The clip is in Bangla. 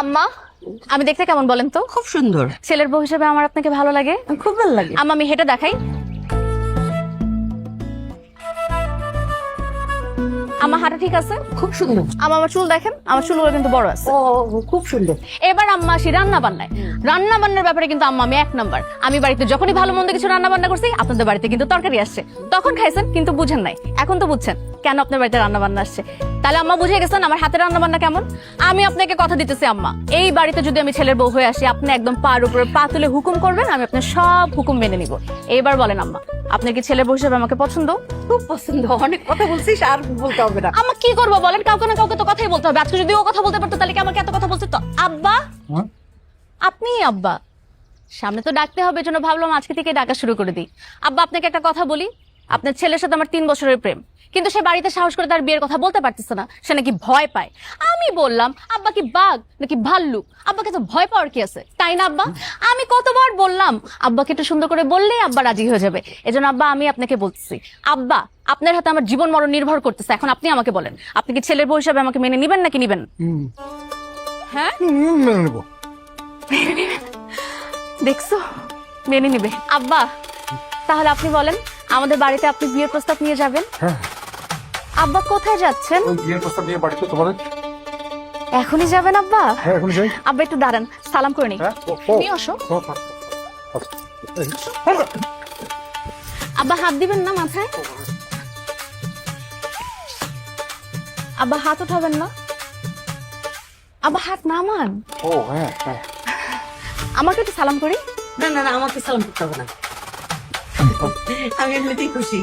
আম্মা আমি দেখতে কেমন বলেন তো? খুব সুন্দর। ছেলের বউ হিসেবে আমার আপনাকে ভালো লাগে? খুব ভালো লাগে। আম্মা আমি হেঁটে দেখাই। আমার হাঁটা ঠিক আছে? খুব সুন্দর। আমার চুল দেখেন, আমার চুলগুলো কিন্তু বড় আছে। ও খুব সুন্দর। এবার আম্মা আসি রান্না বান্নায়। রান্না বান্নার ব্যাপারে কিন্তু আম্মা আমি 1 নাম্বার। আমি বাড়িতে যখনই ভালো মন্দ কিছু রান্না বান্না করছি, আপনাদের বাড়িতে কিন্তু তরকারি আসছে। তখন খাইছেন কিন্তু বুঝেন নাই, এখন তো বুঝছেন কেন আপনার বাড়িতে রান্না বান্না আসছে। তাহলে আম্মা বুঝে গেছেন আমার হাতে রান্না বান্না কেমন। আমি আপনাকে কথা দিতেছি আম্মা, এই বাড়িতে যদি আমি ছেলের বউ হয়ে আসি, আপনি একদম পার উপরে পা তুলে হুকুম করবেন, আমি আপনার সব হুকুম মেনে নিব। এবার বলেন আম্মা, আপনার কি ছেলের বউ হিসেবে আমাকে পছন্দ? খুব পছন্দ। অনেক কথা বলছিস, আর বলতে হবে না। আম্মা কি করবো বলেন, কাউকে না কাউকে তো কথাই বলতে হবে। আজকে যদি ও কথা বলতে পারতো তাহলে কি আমাকে এত কথা বলছে তো? আব্বা আপনি আব্বা সামনে তো ডাকতে হবে, জন্য ভাবলাম আজকে থেকে ডাকা শুরু করে দিই। আব্বা আপনাকে একটা কথা বলি, আপনার ছেলের সাথে আমার 3 বছরের প্রেম, কিন্তু সে বাড়িতে সাহস করে তার বিয়ের কথা বলতে পারতেছে না, সে নাকি ভয় পায়। আমি বললাম আব্বা কি বাঘ নাকি ভাল্লুক, আব্বাকে তো ভয় পাওয়ার কি আছে, তাই না আব্বা? আমি কতবার বললাম আব্বাকে একটু সুন্দর করে বললেই আব্বা রাজি হয়ে যাবে। এজন্য আব্বা আমি আপনাকে বলছি, আব্বা আপনার হাতে আমার জীবন মরণ নির্ভর করতেছে। এখন আপনি আমাকে বলেন, আপনি কি ছেলের বউ হিসাবে আমাকে মেনে নিবেন নাকি নিবেন? হ্যাঁ মেনে নেবো। দেখছো, মেনে নিবে। আব্বা তাহলে আপনি বলেন, আমাদের বাড়িতে আপনি বিয়ের প্রস্তাব নিয়ে যাবেন? হ্যাঁ, আব্বা কোথায় যাচ্ছেন? ওই বিয়ের প্রস্তাব নিয়ে বাড়িতে তোমাদের। এখনই যাবেন আব্বা? হ্যাঁ, এখনই যাই। আব্বা একটু দাঁড়ান, সালাম করে নিই। হ্যাঁ, তুমি আসো। আব্বা হাত দিবেন না মাথায়? আব্বা হাত উঠাবেন না? আব্বা হাত নামান। ও হ্যাঁ হ্যাঁ। আমাকে একটু সালাম করি। না না না, আমাকে সালাম করতে হবে না। আমি এমনিতেই খুশি।